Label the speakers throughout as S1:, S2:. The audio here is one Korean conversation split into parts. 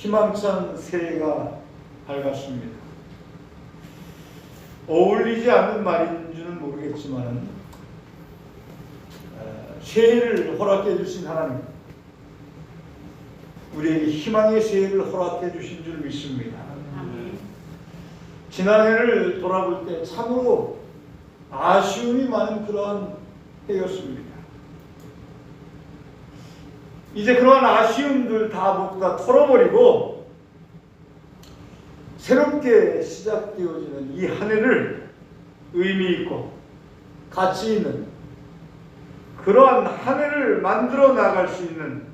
S1: 희망찬 새해가 밝았습니다. 어울리지 않는 말인 줄은 모르겠지만 새해를 허락해 주신 하나님, 우리에게 희망의 새해를 허락해 주신 줄 믿습니다. 지난해를 돌아볼 때 참으로 아쉬움이 많은 그러한 해였습니다. 이제 그러한 아쉬움들 다 모두 다 털어버리고 새롭게 시작되어지는 이 한 해를 의미 있고 가치 있는 그러한 한 해를 만들어 나갈 수 있는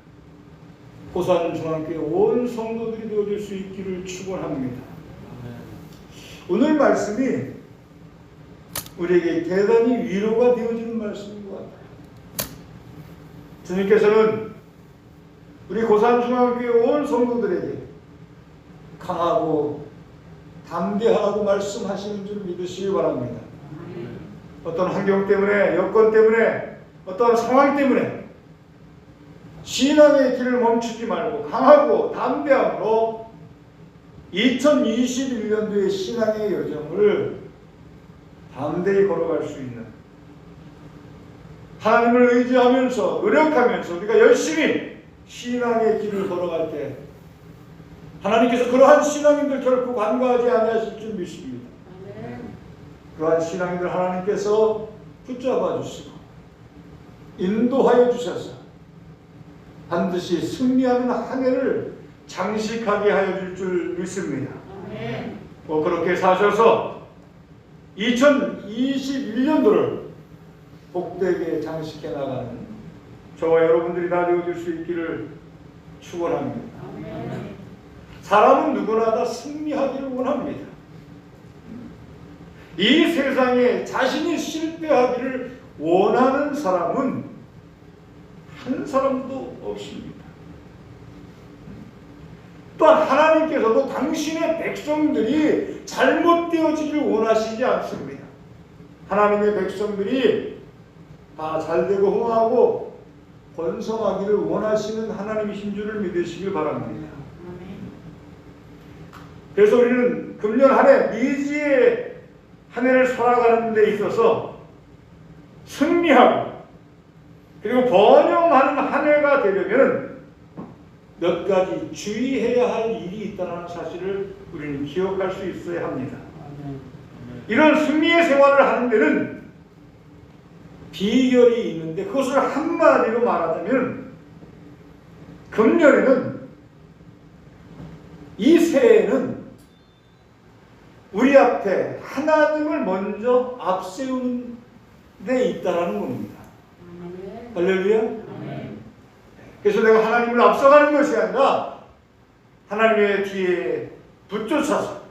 S1: 고산중앙교회 온 성도들이 되어질 수 있기를 축원합니다. 오늘 말씀이 우리에게 대단히 위로가 되어지는 말씀인 것 같아요. 주님께서는 우리 고산중앙교회 온 성도들에게 강하고 담대하라고 말씀하시는 줄 믿으시기 바랍니다. 어떤 환경 때문에, 여건 때문에, 어떤 상황 때문에 신앙의 길을 멈추지 말고 강하고 담대함으로 2021년도의 신앙의 여정을 담대히 걸어갈 수 있는, 하나님을 의지하면서 노력하면서 우리가 열심히 신앙의 길을 걸어갈 때 하나님께서 그러한 신앙인들 결코 간과하지 아니하실 줄 믿습니다. 그러한 신앙인들 하나님께서 붙잡아 주시고 인도하여 주셔서 반드시 승리하는 한 해를 장식하게 하여 줄 믿습니다. 그렇게 사셔서 2021년도를 복되게 장식해 나가는 저와 여러분들이 다 되어줄 수 있기를 축원합니다. 사람은 누구나 다 승리하기를 원합니다. 이 세상에 자신이 실패하기를 원하는 사람은 한 사람도 없습니다. 또한 하나님께서도 당신의 백성들이 잘못되어지길 원하시지 않습니다. 하나님의 백성들이 다 잘되고 흥하고 번성하기를 원하시는 하나님이신 줄을 믿으시길 바랍니다. 그래서 우리는 금년 한 해 미지의 한 해를 살아가는 데 있어서 승리하고 그리고 번영하는 한 해가 되려면 몇 가지 주의해야 할 일이 있다는 사실을 우리는 기억할 수 있어야 합니다. 이런 승리의 생활을 하는 데는 비결이 있는데 그것을 한마디로 말하자면 금년에는, 이 새해에는 우리 앞에 하나님을 먼저 앞세우는 데 있다라는 겁니다. 할렐루야. 그래서 내가 하나님을 앞서가는 것이 아니라 하나님의 뒤에 붙쫓아서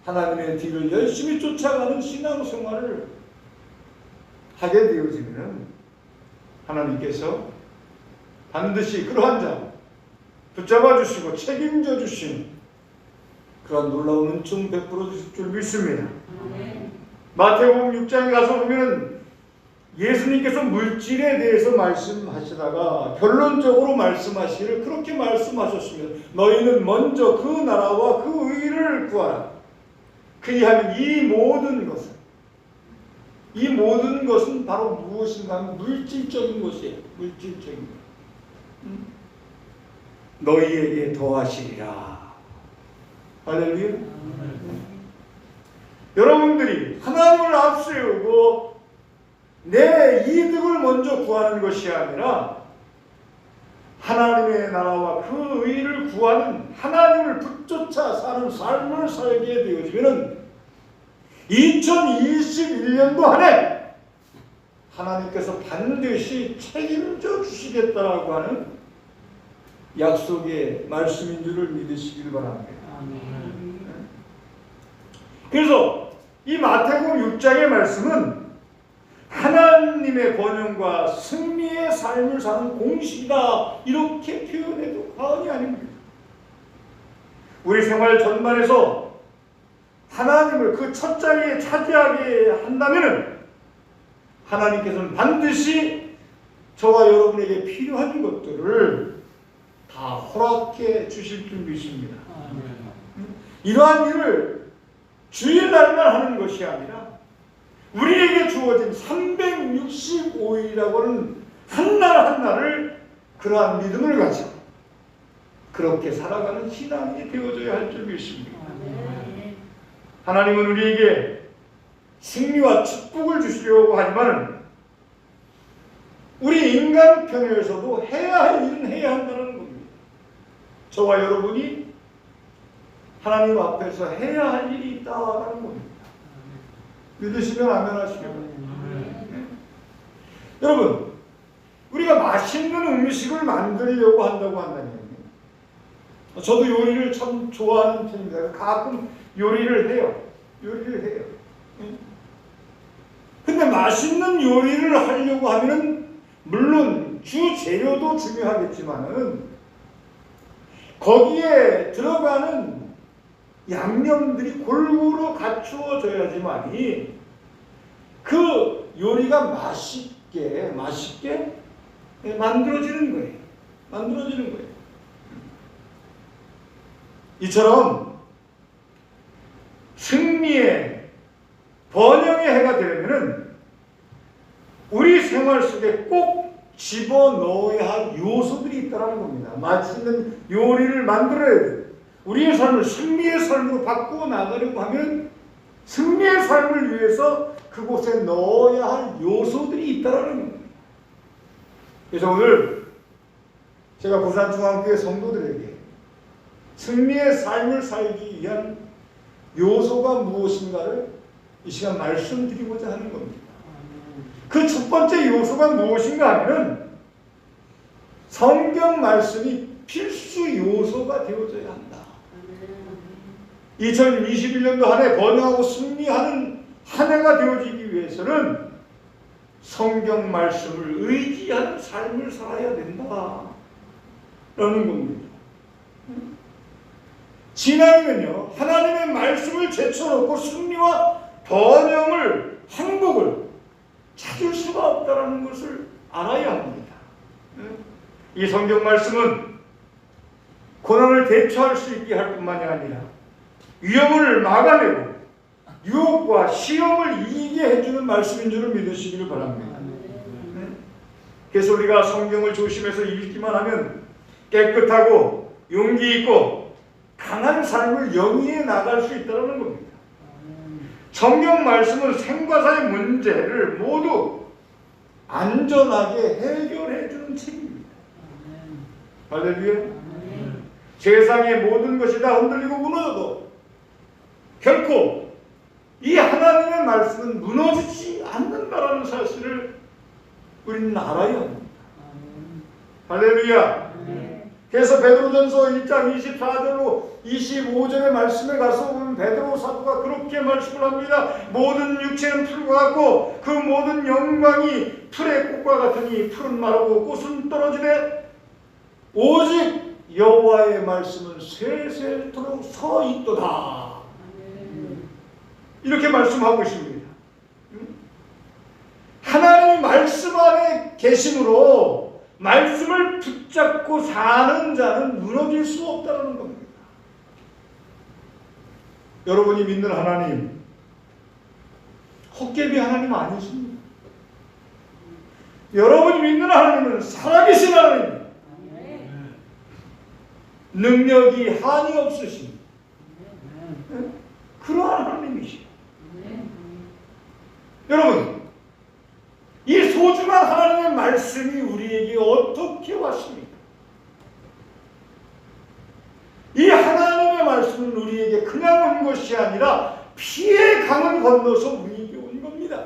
S1: 하나님의 뒤를 열심히 쫓아가는 신앙생활을 하게 되어지면 하나님께서 반드시 그러한 자 붙잡아 주시고 책임져 주시는 그런 놀라운 은총 베풀어 주실 줄 믿습니다. 마태복음 6장에 가서 보면 예수님께서 물질에 대해서 말씀하시다가 결론적으로 말씀하시기를 그렇게 말씀하셨습니다. 너희는 먼저 그 나라와 그 의를 구하라. 그리하면 이 모든 것은 바로 무엇인가 하면 물질적인 것이에요. 물질적인 것. 너희에게 더하시리라. 할렐루야. 여러분들이 하나님을 앞세우고 내 이득을 먼저 구하는 것이 아니라 하나님의 나라와 그 의를 구하는, 하나님을 붙쫓아 사는 삶을 살게 되어지면 2021년도 한 해 하나님께서 반드시 책임져 주시겠다라고 하는 약속의 말씀인 줄을 믿으시길 바랍니다. 그래서 이 마태복음 6장의 말씀은 하나님의 번영과 승리의 삶을 사는 공식이다, 이렇게 표현해도 과언이 아닙니다. 우리 생활 전반에서 하나님을 그 첫 자리에 차지하게 한다면 하나님께서는 반드시 저와 여러분에게 필요한 것들을 다 허락해 주실 줄이십니다. 이러한 일을 주일날만 하는 것이 아니라 우리에게 주어진 365일이라고는 한날 한날을 그러한 믿음을 가지고 그렇게 살아가는 신앙이 되어져야 할 줄 믿습니다. 하나님은 우리에게 승리와 축복을 주시려고 하지만 우리 인간 편에서도 해야 할 일은 해야 한다는 겁니다. 저와 여러분이 하나님 앞에서 해야 할 일이 있다는 겁니다. 믿으시면 아멘 하시죠. 여러분, 우리가 맛있는 음식을 만들려고 한다고 한다면, 저도 요리를 참 좋아하는 편입니다. 가끔 요리를 해요. 근데 맛있는 요리를 하려고 하면은 물론 주 재료도 중요하겠지만은 거기에 들어가는 양념들이 골고루 갖추어져야지만이 그 요리가 맛있게 만들어지는 거예요. 이처럼 승리의 번영의 해가 되려면은 우리 생활 속에 꼭 집어넣어야 할 요소들이 있다는 겁니다. 맛있는 요리를 만들어야 돼요. 우리의 삶을 승리의 삶으로 바꾸어 나가려고 하면 승리의 삶을 위해서 그곳에 넣어야 할 요소들이 있다는 겁니다. 그래서 오늘 제가 부산중앙교회 성도들에게 승리의 삶을 살기 위한 요소가 무엇인가를 이 시간 말씀드리고자 하는 겁니다. 그 첫 번째 요소가 무엇인가 하면 성경 말씀이 필수 요소가 되어져야 한다. 2021년도 한 해 번영하고 승리하는 한 해가 되어지기 위해서는 성경 말씀을 의지하는 삶을 살아야 된다 라는 겁니다. 진앙이는요, 하나님의 말씀을 제쳐놓고 승리와 번영을, 행복을 찾을 수가 없다는 것을 알아야 합니다. 이 성경 말씀은 고난을 대처할 수 있게 할 뿐만이 아니라 위험을 막아내고 유혹과 시험을 이기게 해주는 말씀인 줄을 믿으시기를 바랍니다. 그래서 우리가 성경을 조심해서 읽기만 하면 깨끗하고 용기 있고 강한 삶을 영위해 나갈 수 있다는 겁니다. 성경 말씀은 생과 사의 문제를 모두 안전하게 해결해 주는 책입니다. 할렐루야. 세상의 모든 것이 다 흔들리고 무너져도 결코 이 하나님의 말씀은 무너지지 않는다라는 사실을 우리는 알아야 합니다. 할렐루야. 그래서 베드로전서 1장 24절로 25절의 말씀에 가서 보면 베드로 사도가 그렇게 말씀을 합니다. 모든 육체는 풀과 같고 그 모든 영광이 풀의 꽃과 같으니 풀은 마르고 꽃은 떨어지되 오직 여호와의 말씀은 세세토록 서 있도다. 이렇게 말씀하고 있습니다. 하나님의 말씀 안에 계심으로 말씀을 붙잡고 사는 자는 무너질 수 없다는 겁니다. 여러분이 믿는 하나님, 헛개비 하나님 아니십니다. 여러분이 믿는 하나님은 살아계신 하나님, 능력이 한이 없으신 그러한 하나님이시죠. 여러분, 이 소중한 하나님의 말씀이 우리에게 어떻게 왔습니까? 이 하나님의 말씀은 우리에게 그냥 온 것이 아니라 피의 강을 건너서 우리에게 온 겁니다.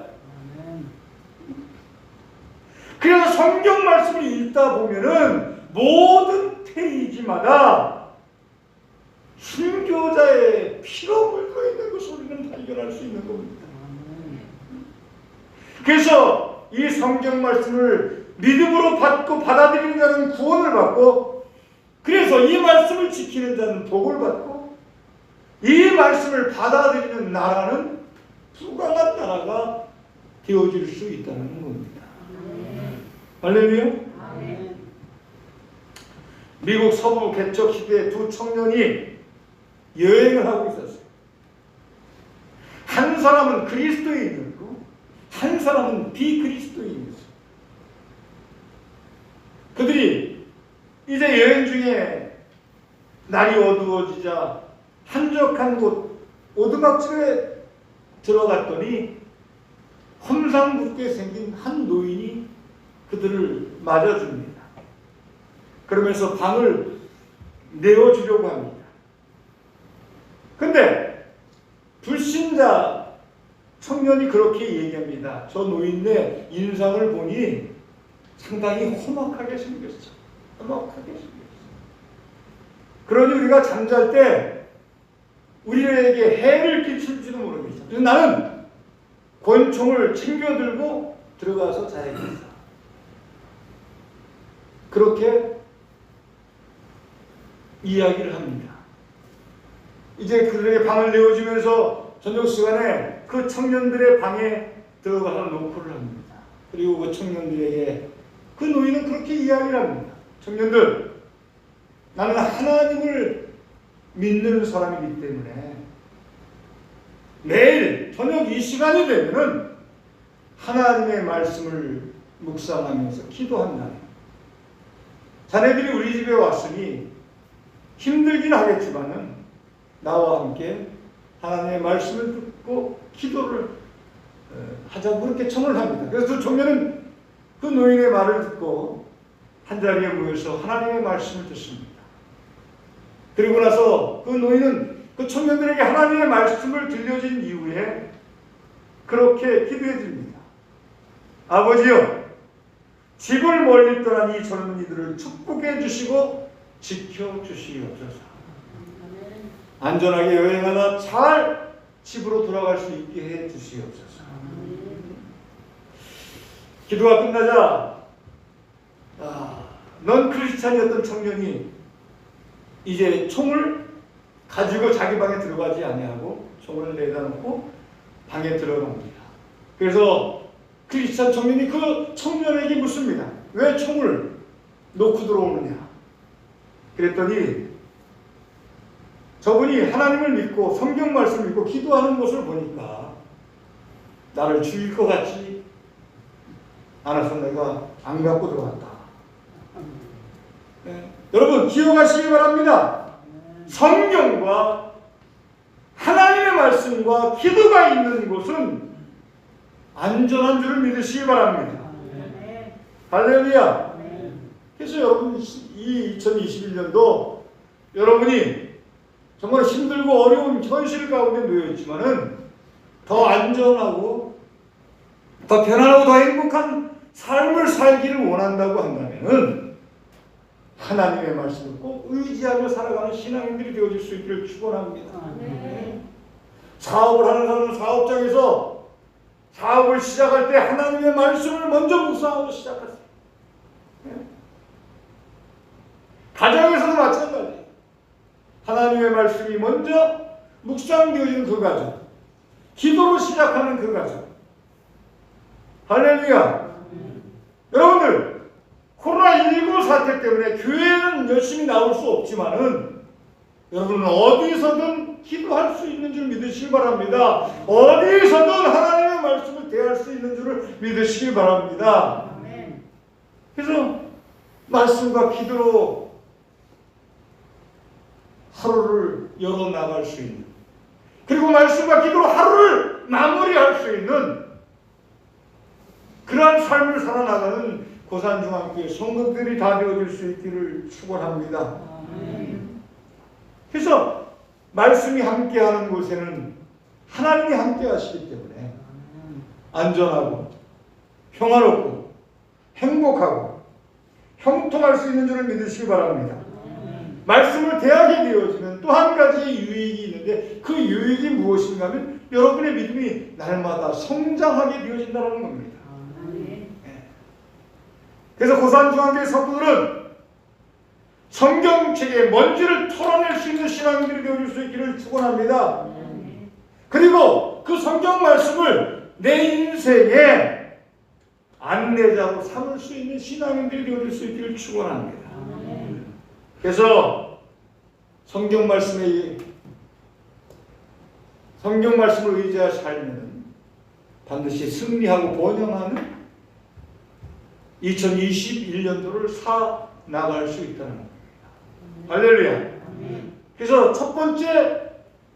S1: 그래서 성경 말씀을 읽다 보면은 모든 페이지마다 순교자의 피로 묻어 있는 것을 우리는 발견할 수 있는 겁니다. 그래서 이 성경 말씀을 믿음으로 받고 받아들이는 자는 구원을 받고, 그래서 이 말씀을 지키는 자는 복을 받고, 이 말씀을 받아들이는 나라는 불강한 나라가 되어질 수 있다는 겁니다. 할렐루야. 미국 서부 개척 시대의 두 청년이 여행을 하고 있었어요. 한 사람은 그리스도인이었고 한 사람은 비그리스도인이었어요. 그들이 이제 여행 중에 날이 어두워지자 한적한 곳 오두막집에 들어갔더니 험상궂게 생긴 한 노인이 그들을 맞아줍니다. 그러면서 방을 내어주려고 합니다. 근데 불신자 청년이 그렇게 얘기합니다. 저 노인의 인상을 보니 상당히 험악하게 생겼어. 험악하게 생겼어. 그러니 우리가 잠잘 때 우리에게 해를 끼칠지도 모르겠어. 그래서 나는 권총을 챙겨들고 들어가서 자야겠어. 그렇게 이야기를 합니다. 이제 그들에게 방을 내어주면서 저녁 시간에 그 청년들의 방에 들어가서 노크를 합니다. 그리고 그 청년들에게 그 노인은 그렇게 이야기를 합니다. 청년들, 나는 하나님을 믿는 사람이기 때문에 매일 저녁 이 시간이 되면은 하나님의 말씀을 묵상하면서 기도한다. 자네들이 우리 집에 왔으니 힘들긴 하겠지만은 나와 함께 하나님의 말씀을 듣고 기도를 하자고 그렇게 청을 합니다. 그래서 두 청년은 그 노인의 말을 듣고 한자리에 모여서 하나님의 말씀을 듣습니다. 그리고 나서 그 노인은 그 청년들에게 하나님의 말씀을 들려진 이후에 그렇게 기도해 줍니다. 아버지여, 집을 멀리 떠난 이 젊은이들을 축복해 주시고 지켜 주시옵소서. 안전하게 여행하다 잘 집으로 돌아갈 수 있게 해 주시옵소서. 기도가 끝나자 넌 크리스찬이었던 청년이 이제 총을 가지고 자기 방에 들어가지 아니하고 총을 내다 놓고 방에 들어갑니다. 그래서 크리스찬 청년이 그 청년에게 묻습니다. 왜 총을 놓고 들어오느냐? 그랬더니 저분이 하나님을 믿고 성경 말씀을 믿고 기도하는 것을 보니까 나를 죽일 것 같지 않아서 내가 안 갖고 들어왔다. 네. 여러분 기억하시기 바랍니다. 성경과 하나님의 말씀과 기도가 있는 곳은 안전한 줄을 믿으시기 바랍니다. 할렐루야. 그래서 여러분 이 2021년도 여러분이 정말 힘들고 어려운 현실 가운데 놓여 있지만은 더 안전하고 더 편안하고 더 행복한 삶을 살기를 원한다고 한다면은 하나님의 말씀을 꼭 의지하며 살아가는 신앙인들이 되어질 수 있기를 축원합니다. 사업을 하는 사람은 사업장에서 사업을 시작할 때 하나님의 말씀을 먼저 묵상하고 시작하세요. 가정에서도 마찬가지예요. 하나님의 말씀이 먼저 묵상되어지는 그 가정, 기도로 시작하는 그 가정. 할렐루야. 여러분들 코로나19 사태 때문에 교회는 열심히 나올 수 없지만은 여러분은 어디서든 기도할 수 있는 줄 믿으시기 바랍니다. 어디서든 하나님의 말씀을 대할 수 있는 줄을 믿으시기 바랍니다. 그래서 말씀과 기도로 하루를 열어나갈 수 있는, 그리고 말씀과 기도로 하루를 마무리할 수 있는 그러한 삶을 살아나가는 고산중앙교회 성도들이 다 되어질 수 있기를 축원합니다. 그래서 말씀이 함께하는 곳에는 하나님이 함께하시기 때문에 안전하고 평화롭고 행복하고 형통할 수 있는 줄을 믿으시기 바랍니다. 말씀을 대하게 되어지면 또 한 가지의 유익이 있는데 그 유익이 무엇인가 하면 여러분의 믿음이 날마다 성장하게 되어진다는 겁니다. 그래서 고산중앙교회 성도들은 성경책의 먼지를 털어낼 수 있는 신앙인들이 되어질 수 있기를 축원합니다. 그리고 그 성경 말씀을 내 인생의 안내자로 삼을 수 있는 신앙인들이 되어질 수 있기를 축원합니다. 그래서 성경 말씀을 의지하여 살면 반드시 승리하고 번영하는 2021년도를 사 나갈 수 있다는 겁니다. 할렐루야. 그래서 첫 번째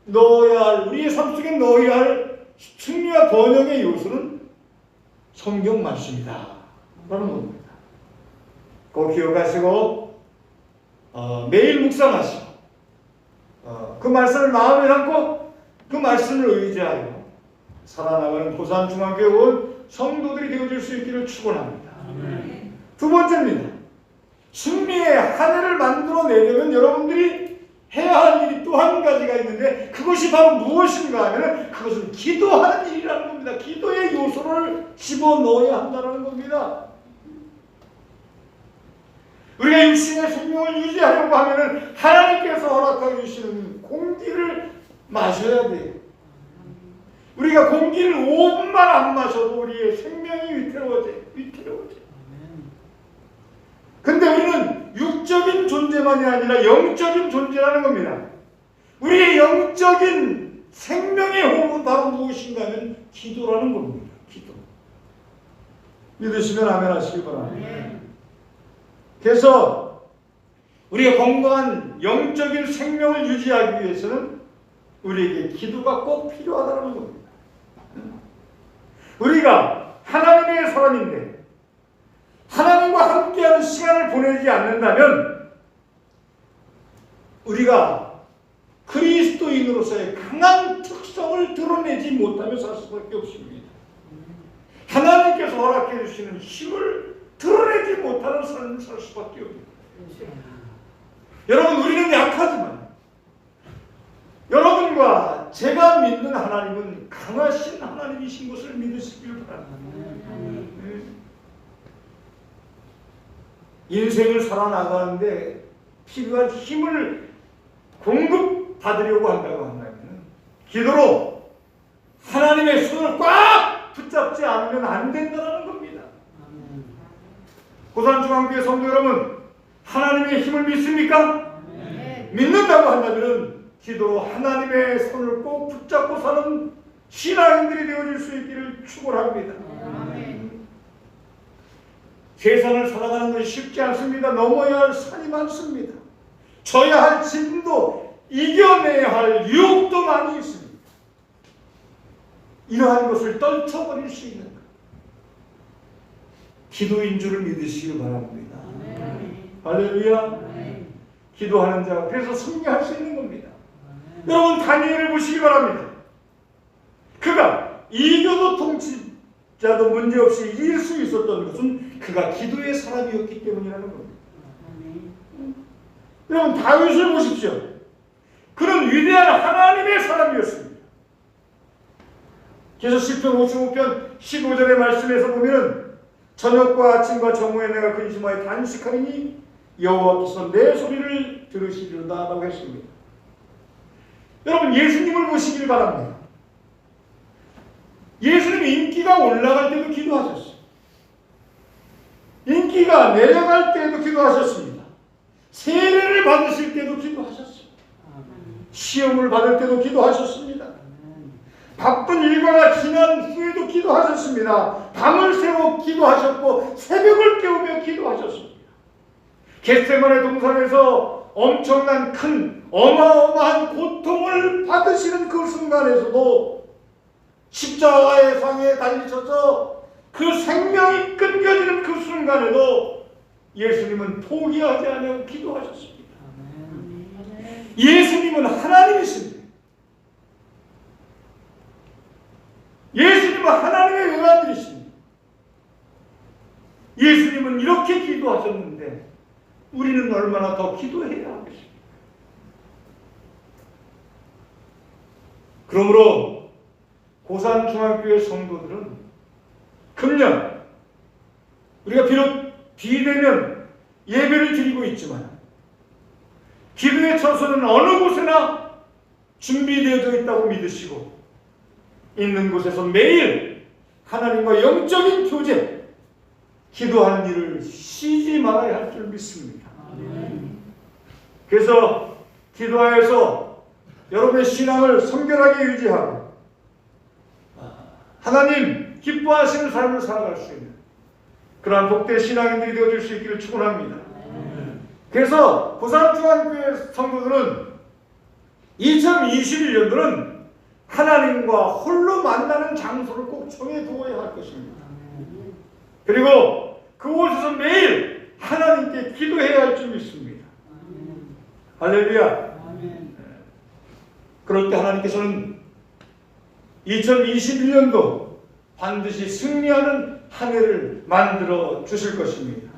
S1: 넣어야 할, 우리의 삶 속에 넣어야 할 승리와 번영의 요소는 성경 말씀이다 라는 겁니다. 꼭 기억하시고 매일 묵상하시고 그 말씀을 마음에 담고 그 말씀을 의지하여 살아나가는 고산중앙교회 온 성도들이 되어질 수 있기를 축원합니다. 두 번째입니다. 승리의 한 해를 만들어내려면 여러분들이 해야 할 일이 또 한 가지가 있는데 그것이 바로 무엇인가 하면 그것은 기도하는 일이라는 겁니다. 기도의 요소를 집어넣어야 한다는 겁니다. 우리가 육신의 생명을 유지하려고 하면 하나님께서 허락하여 주시는 공기를 마셔야 돼요. 우리가 공기를 5분만 안 마셔도 우리의 생명이 위태로워져요. 근데 우리는 육적인 존재만이 아니라 영적인 존재라는 겁니다. 우리의 영적인 생명의 호흡은 바로 무엇인가 하면 기도라는 겁니다. 기도. 믿으시면 아멘 하시기 바랍니다. 그래서 우리가 건강한 영적인 생명을 유지하기 위해서는 우리에게 기도가 꼭 필요하다는 겁니다. 우리가 하나님의 사람인데 하나님과 함께하는 시간을 보내지 않는다면 우리가 그리스도인으로서의 강한 특성을 드러내지 못하며 살 수밖에 없습니다. 하나님께서 허락해 주시는 힘을 드러내지 못하는 삶을 살 수밖에 없습니다. 여러분, 우리는 약하지만 여러분과 제가 믿는 하나님은 강하신 하나님이신 것을 믿으시길 바랍니다. 인생을 살아나가는데 필요한 힘을 공급받으려고 한다고 한다면 기도로 하나님의 손을 꽉 붙잡지 않으면 안 된다는 겁니다. 고산중앙교회 성도 여러분, 하나님의 힘을 믿습니까? 믿는다고 한다면 기도로 하나님의 손을 꼭 붙잡고 사는 신앙인들이 되어질 수 있기를 축원합니다. 세상을 살아가는 것이 쉽지 않습니다. 넘어야 할 산이 많습니다. 져야 할 짐도 이겨내야 할 유혹도 많이 있습니다. 이러한 것을 떨쳐버릴 수 있는 것, 기도인 줄을 믿으시기 바랍니다. 할렐루야. 기도하는 자가 그래서 승리할 수 있는 겁니다. 여러분, 다니엘을 보시기 바랍니다. 그가 이교도 통치자도 문제없이 이길 수 있었던 것은 그가 기도의 사람이었기 때문이라는 겁니다. 여러분, 다윗을 보십시오. 그는 위대한 하나님의 사람이었습니다. 그래서 시편 55편 15절의 말씀에서 보면은 저녁과 아침과 정오에 내가 근심하여 단식하리니 여호와께서 내 소리를 들으시리로다라고 했습니다. 여러분, 예수님을 보시길 바랍니다. 예수님 인기가 올라갈 때도 기도하셨어요. 인기가 내려갈 때도 기도하셨습니다. 세례를 받으실 때도 기도하셨습니다. 시험을 받을 때도 기도하셨습니다. 바쁜 일과가 지난 후에도 기도하셨습니다. 밤을 새워 기도하셨고 새벽을 깨우며 기도하셨습니다. 겟세마네 동산에서 엄청난 큰 어마어마한 고통을 받으시는 그 순간에서도 십자가의 상에 달리셔서 그 생명이 끊겨지는 그 순간에도 예수님은 포기하지 않고 기도하셨습니다. 예수님은 하나님이십니다. 예수님은 하나님의 외아들이십니다. 예수님은 이렇게 기도하셨는데 우리는 얼마나 더 기도해야 하겠습니까? 그러므로 고산중앙교회 성도들은 금년 우리가 비록 비대면 예배를 드리고 있지만 기도의 처소는 어느 곳에나 준비되어져 있다고 믿으시고 있는 곳에서 매일 하나님과 영적인 교제, 기도하는 일을 쉬지 말아야 할 줄 믿습니다. 그래서 기도하여서 여러분의 신앙을 성결하게 유지하고 하나님 기뻐하시는 삶을 살아갈 수 있는 그러한 복된 신앙인들이 되어줄 수 있기를 축원합니다. 그래서 부산중앙교회 성도들은 2021년도는 하나님과 홀로 만나는 장소를 꼭 정해두어야 할 것입니다. 그리고 그곳에서 매일 하나님께 기도해야 할 줄 믿습니다. 할렐루야. 그럴 때 하나님께서는 2021년도 반드시 승리하는 한 해를 만들어 주실 것입니다.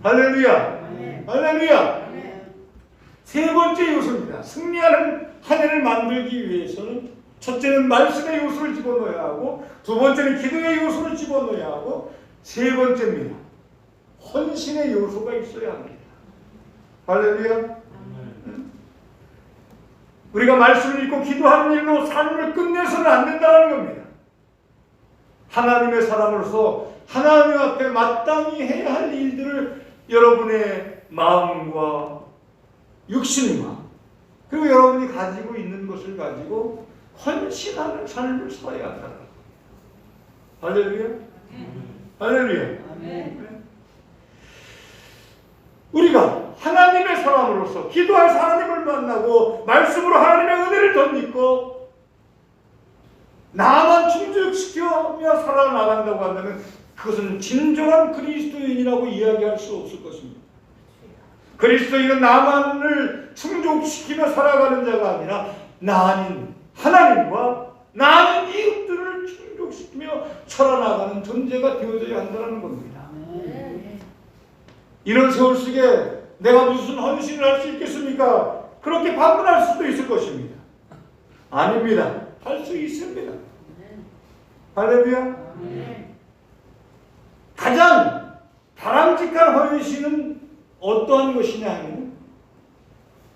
S1: 할렐루야. 할렐루야. 세 번째 요소입니다. 승리하는 한 해를 만들기 위해서는 첫째는 말씀의 요소를 집어넣어야 하고, 두 번째는 기도의 요소를 집어넣어야 하고, 세 번째입니다. 헌신의 요소가 있어야 합니다. 할렐루야. 우리가 말씀을 읽고 기도하는 일로 삶을 끝내서는 안 된다는 겁니다. 하나님의 사람으로서 하나님 앞에 마땅히 해야 할 일들을 여러분의 마음과 육신과 그리고 여러분이 가지고 있는 것을 가지고 헌신하는 삶을 살아야 한다. 할렐루야. 할렐루야. 우리가 하나님의 사람으로서 기도할 하나님을 만나고 말씀으로 하나님의 은혜를 덧입고 나만 충족시키며 살아나간다고 한다면 그것은 진정한 그리스도인이라고 이야기할 수 없을 것입니다. 그리스도인은 나만을 충족시키며 살아가는 자가 아니라 나 아닌 하나님과 나 아닌 이웃들을 충족시키며 살아나가는 존재가 되어져야 한다는 겁니다. 이런 세월 속에 내가 무슨 헌신을 할 수 있겠습니까? 그렇게 반문할 수도 있을 것입니다. 아닙니다. 할 수 있습니다. 할렐루야. 가장 바람직한 헌신은 어떠한 것이냐 하면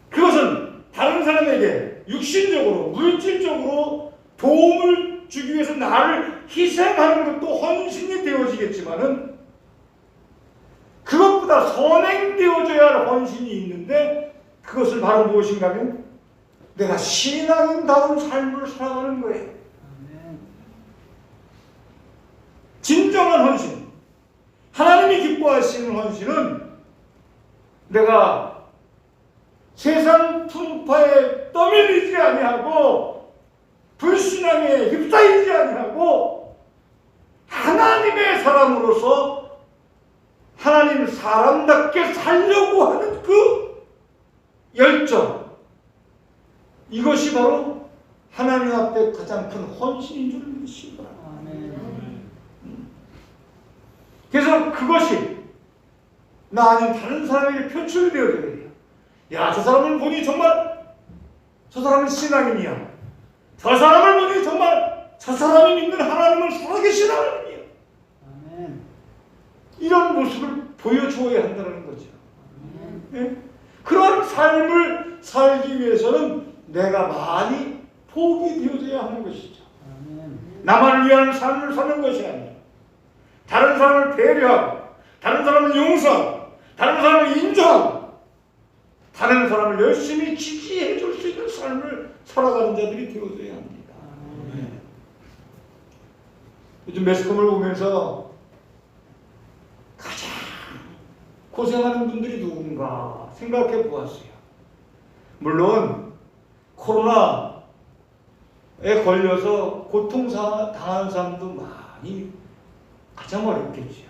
S1: 그것은 다른 사람에게 육신적으로 물질적으로 도움을 주기 위해서 나를 희생하는 것도 헌신이 되어지겠지만은 그것보다 선행되어져야 할 헌신이 있는데 그것을 바로 무엇인가 하면 내가 신앙인다운 삶을 살아가는 거예요. 진정한 헌신, 하나님이 기뻐하시는 헌신은 내가 세상 풍파에 떠밀리지 아니하고 불신앙에 휩싸이지 아니하고 하나님의 사람으로서 하나님 사람답게 살려고 하는 그 열정, 이것이 바로 하나님 앞에 가장 큰 헌신인 줄 믿습니다. 그래서 그것이 나 아닌 다른 사람에게 표출되어져야 돼요. 야, 저 사람을 보니 정말 저 사람은 신앙인이야. 저 사람을 보니 정말 저 사람이 믿는 하나님을 살아계신 하나님이야. 이런 모습을 보여주어야 한다는 거죠. 네? 그런 삶을 살기 위해서는 내가 많이 포기 되어져야 하는 것이죠. 나만을 위한 삶을 사는 것이 아니라 다른 사람을 배려하고 다른 사람을 용서하고 다른 사람을 인정하고 다른 사람을 열심히 지지해 줄 수 있는 삶을 살아가는 자들이 되어져야 합니다. 요즘 매스컴을 보면서 가장 고생하는 분들이 누군가 생각해 보았어요. 물론 코로나에 걸려서 고통당한 사람도 많이 가장 어렵겠죠.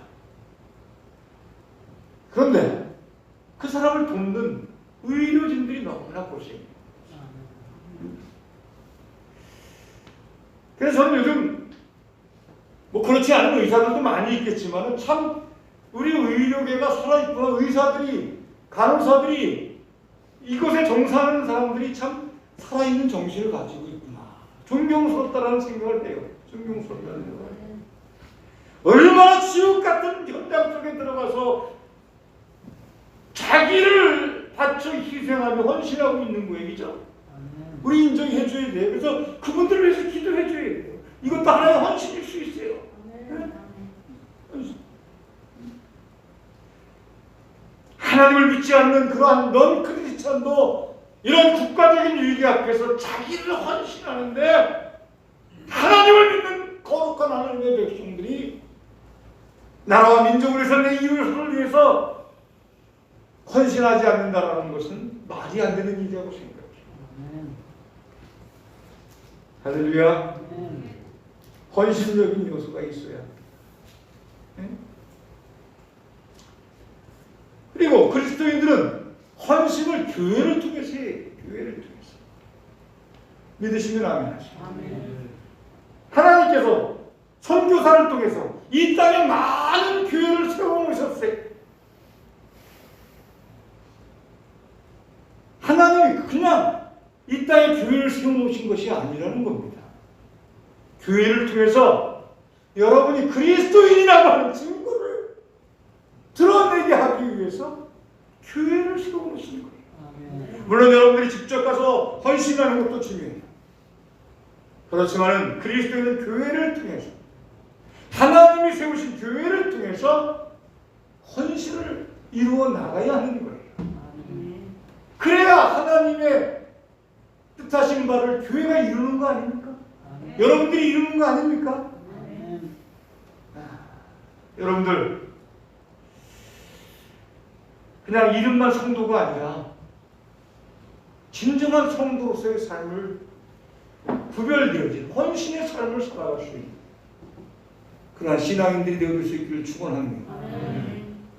S1: 그런데 그 사람을 돕는 의료진들이 너무나 고생해요. 그래서 저는 요즘 뭐 그렇지 않은 의사들도 많이 있겠지만 참 우리 의료계가 살아있구나. 의사들이, 간호사들이, 이곳에 종사하는 사람들이 참 살아있는 정신을 가지고 있구나. 존경스럽다라는 생각을 해요. 존경스럽다는 생각을 해요. 얼마나 지옥 같은 현장 속에 들어가서 자기를 바쳐 희생하며 헌신하고 있는 거 얘기죠. 우리 인정해줘야 돼요. 그래서 그분들을 위해서 기도해줘야 돼요. 이것도 하나의 헌신일 수 있어요. 하나님을 믿지 않는 그러한 넌 크리스찬도 이런 국가적인 위기 앞에서 자기를 헌신하는데 하나님을 믿는 거룩한 하나님의 백성들이 나라와 민족을 위해서 내 이웃을 위해서 헌신하지 않는다라는 것은 말이 안 되는 일이라고 생각해요. 할렐루야. 헌신적인 요소가 있어야. 그리고 그리스도인들은 헌신을 교회를 통해서 해요. 교회를 통해서. 믿으시면 아멘 하시죠. 하나님께서 선교사를 통해서 이 땅에 많은 교회를 세워놓으셨어요. 하나님이 그냥 이 땅에 교회를 세워놓으신 것이 아니라는 겁니다. 교회를 통해서 여러분이 그리스도인이라고 하는 증거를 드러내게 하기 위해서 교회를 세워놓으신 거예요. 물론 여러분들이 직접 가서 헌신하는 것도 중요해요. 그렇지만 그리스도인은 교회를 통해서 하나님이 세우신 교회를 통해서 헌신을 이루어 나가야 하는 거예요. 그래야 하나님의 뜻하신 바를 교회가 이루는 거 아닙니까? 여러분들이 이루는 거 아닙니까? 여러분들 그냥 이름만 성도가 아니라 진정한 성도로서의 삶을 구별되어진 헌신의 삶을 살아갈 수 있는 그러한 신앙인들이 되어줄 수 있기를 축원합니다.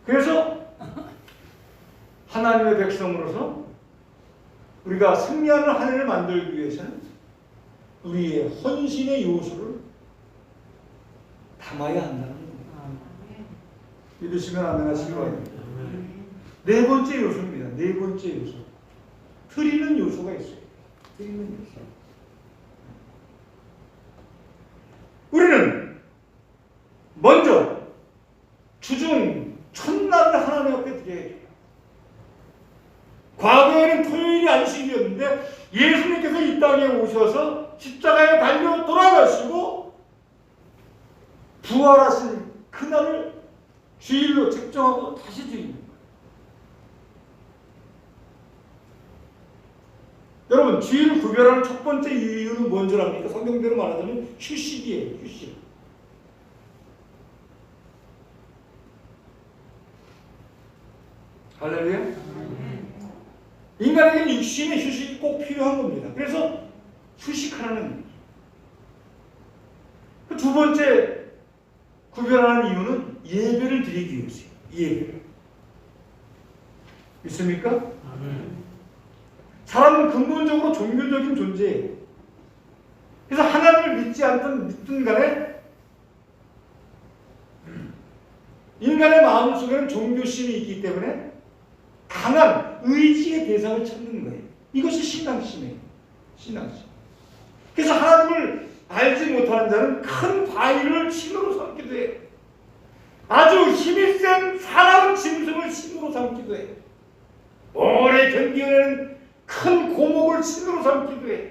S1: 그래서 하나님의 백성으로서 우리가 승리하는 한 해를 만들기 위해서는 우리의 헌신의 요소를 담아야 한다는 겁니다. 믿으시면 아멘 하시기 바랍니다. 네 번째 요소입니다. 네 번째 요소. 드리는 요소가 있어요. 드리는 요소. 우리는 먼저 주중 첫날을 하나님 앞에 드려야 돼요. 과거에는 토요일이 안식이었는데 예수님께서 이 땅에 오셔서 십자가에 달려 돌아가시고 부활하신 그날을 주일로 책정하고 다시 드리는 거예요. 여러분, 주일을 구별하는 첫 번째 이유는 뭔 줄 압니까? 성경대로 말하자면 휴식이에요. 휴식. 할렐루야. 인간에게는 육신의 휴식이 꼭 필요한 겁니다. 그래서 휴식하라는 그 두 번째 구별하는 이유는 예배를 드리기 위해서요. 예배를. 믿습니까? 사람은 근본적으로 종교적인 존재예요. 그래서 하나님을 믿지 않든 믿든 간에 인간의 마음속에는 종교심이 있기 때문에 강한 의지의 대상을 찾는 거예요. 이것이 신앙심이에요. 신앙심. 그래서 하나님을 알지 못하는 자는 큰 바위를 신으로 삼기도 해요. 아주 힘이 센 사나운 짐승을 신으로 삼기도 해요. 오래 견디어내는 큰 고목을 신으로 삼기도 해요.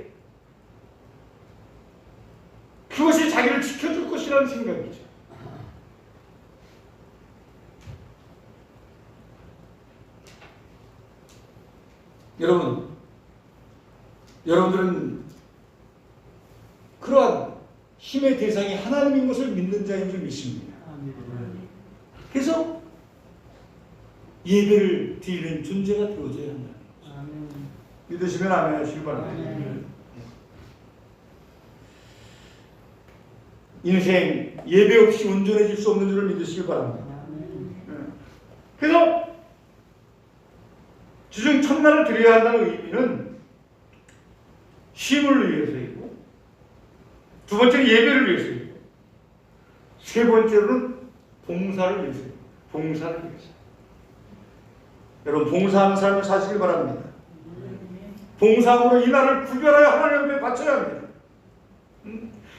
S1: 그것이 자기를 지켜줄 것이라는 생각이죠. 여러분들은 그러한 힘의 대상이 하나님인 것을 믿는 자인 줄 믿습니다. 그래서 예배를 드리는 존재가 되어져야 한다. 믿으시면 아멘 하시기 바랍니다. 인생 예배 없이 온전해질 수 없는 줄을 믿으시기 바랍니다. 그래서 주중 첫날을 드려야 한다는 의미는 쉼을 위해서이고, 두 번째는 예배를 위해서이고, 세 번째로는 봉사를 위해서이고, 봉사를 위해서. 여러분, 봉사하는 삶을 사시길 바랍니다. 봉사함으로 이 날을 구별하여 하나님 앞에 바쳐야 합니다.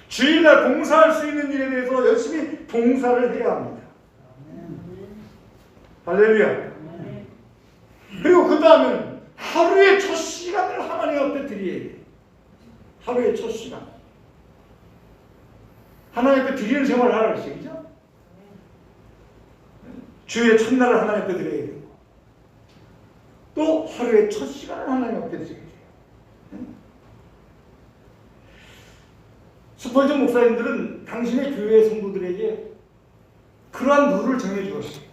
S1: 주일날 봉사할 수 있는 일에 대해서 열심히 봉사를 해야 합니다. 할렐루야. 그리고 그 다음은 하루의 첫 시간을 하나님 앞에 드려야 돼요. 하루의 첫 시간. 하나님 앞에 드리는 생활을 하라고 했어요. 그죠? 주의 첫날을 하나님 앞에 드려야 되고, 또 하루의 첫 시간을 하나님 앞에 드리게 돼요. 스펄전 목사님들은 당신의 교회 성도들에게 그러한 룰을 정해주었어요.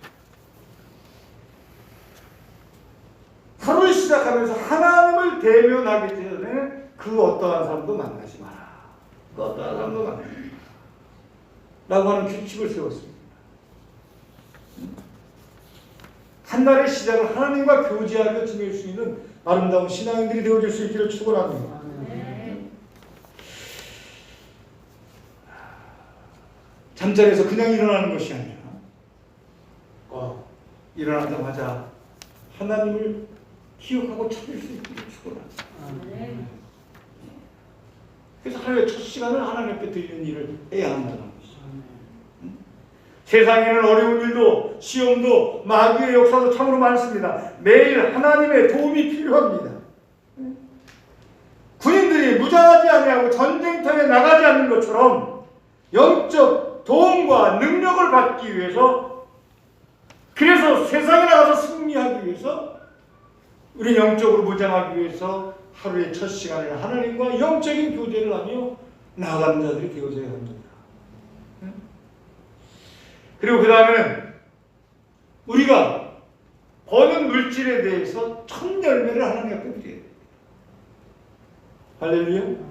S1: 하루를 시작하면서 하나님을 대면하기 전에 그 어떠한 사람도 만나지 마라. 그 어떠한 사람도 만나지 마라. 라고 하는 규칙을 세웠습니다. 한 날의 시작을 하나님과 교제하며 지낼 수 있는 아름다운 신앙인들이 되어줄 수 있기를 축원합니다. 잠자리에서 그냥 일어나는 것이 아니라 일어나자마자 하나님을 기억하고 찾을 수 있기를 축원합니다. 그래서 하루의 첫 시간을 하나님 앞에 드리는 일을 해야 한다는 것이죠. 세상에는 어려운 일도 시험도 마귀의 역사도 참으로 많습니다. 매일 하나님의 도움이 필요합니다. 군인들이 무장하지 아니하고 전쟁터에 나가지 않는 것처럼 영적 도움과 능력을 받기 위해서, 그래서 세상에 나가서 승리하기 위해서, 우리 영적으로 무장하기 위해서 하루의 첫 시간을 하나님과 영적인 교제를 하며 나아가는 자들이 되어져야 합니다. 그리고 그 다음에는 우리가 버는 물질에 대해서 첫 열매를 하나님 앞에 드려야 돼요. 할렐루야.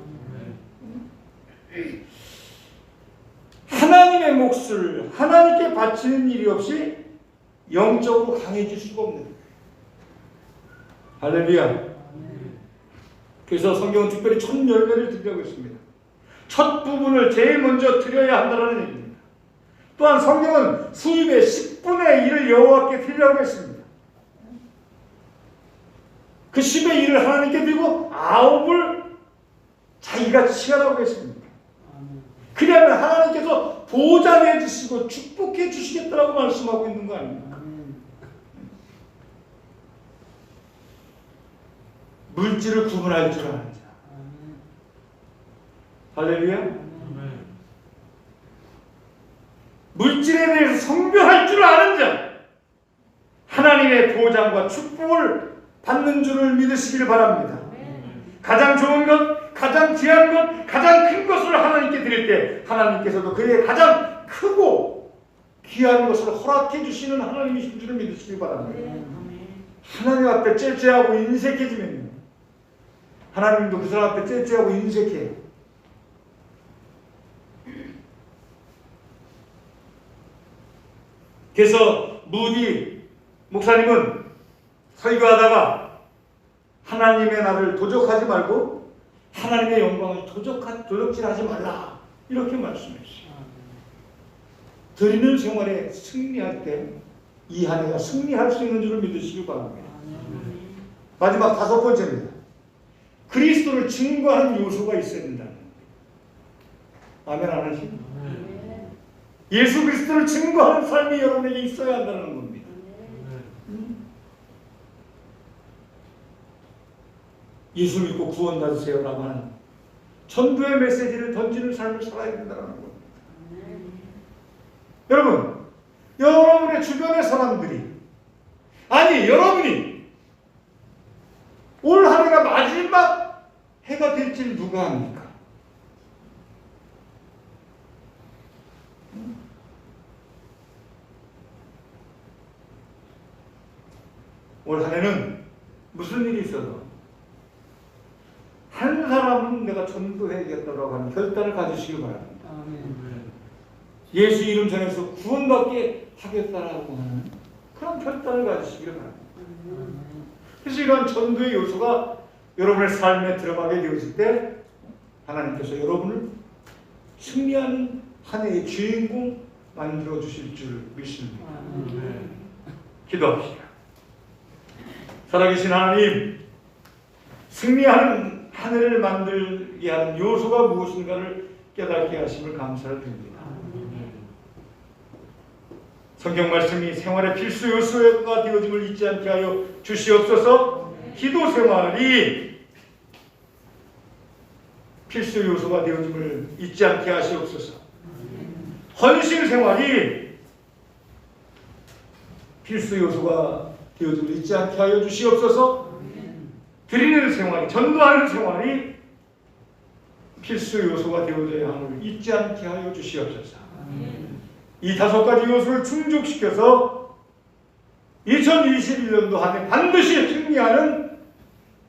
S1: 하나님의 몫을 하나님께 바치는 일이 없이 영적으로 강해질 수가 없는 거예요. 할렐루야. 그래서 성경은 특별히 첫 열매를 드리라고 했습니다. 첫 부분을 제일 먼저 드려야 한다는 얘기입니다. 또한 성경은 수입의 10분의 1을 여호와께 드리라고 했습니다. 그 10의 1을 하나님께 드리고 9을 자기가 취하라고 했습니다. 그러면 하나님께서 보장해 주시고 축복해 주시겠다라고 말씀하고 있는 거 아닙니까? 물질을 구분할 줄 아는 자. 할렐루야. 물질에 대해서 성별할 줄 아는 자, 하나님의 보장과 축복을 받는 줄을 믿으시기를 바랍니다. 가장 좋은 것, 가장 귀한 것, 가장 큰 것을 하나님께 드릴 때 하나님께서도 그의 가장 크고 귀한 것을 허락해 주시는 하나님이신 줄을 믿으시기 바랍니다. 하나님 앞에 째째하고 인색해지면요, 하나님도 그 사람 앞에 째째하고 인색해요. 그래서 무디 목사님은 설교하다가 하나님의 나를 도적하지 말고 하나님의 영광을 도적질하지 말라, 이렇게 말씀했어요. 드리는 생활에 승리할 때 이 한 해가 승리할 수 있는 줄을 믿으시기 바랍니다. 마지막 5번째입니다. 그리스도를 증거하는 요소가 있어야 된다. 아멘 안 하시죠? 예수 그리스도를 증거하는 삶이 여러분에게 있어야 한다는 겁니다. 예수 믿고 구원 받으세요라고 하는 전도의 메시지를 던지는 삶을 살아야 된다는 겁니다. 여러분, 여러분의 주변의 사람들이, 아니 여러분이 올 한 해가 마지막 해가 될지 누가 합니까? 올 한 해는 무슨 일이 있어도 한 사람은 내가 전도해야겠다고 하는 결단을 가지시길 바랍니다. 예수 이름 전해서 구원받게 하겠다라고 하는 그런 결단을 가지시길 바랍니다. 그래서 이러한 전도의 요소가 여러분의 삶에 들어가게 되었을 때 하나님께서 여러분을 승리하는 한 해의 주인공 만들어 주실 줄 믿습니다. 기도합시다. 살아계신 하나님, 승리하는 한 해를 만들게 하는 요소가 무엇인가를 깨닫게 하심을 감사를 드립니다. 성경 말씀이 생활의 필수 요소가 되어짐을 잊지 않게 하여 주시옵소서. 기도 생활이 필수 요소가 되어짐을 잊지 않게 하시옵소서. 헌신 생활이 필수 요소가 되어줌을 잊지 않게 하여 주시옵소서. 드리는 생활이, 전도하는 생활이 필수 요소가 되어져야 함을 잊지 않게 하여 주시옵소서. 이 5가지 요소를 충족시켜서 2021년도 한 해 반드시 승리하는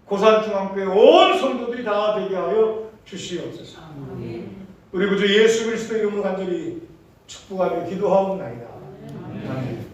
S1: 고산중앙교회 온 성도들이 다 되게 하여 주시옵소서. 우리 구주 예수 그리스도 이름으로 간절히 축복하며 기도하옵나이다. 아멘.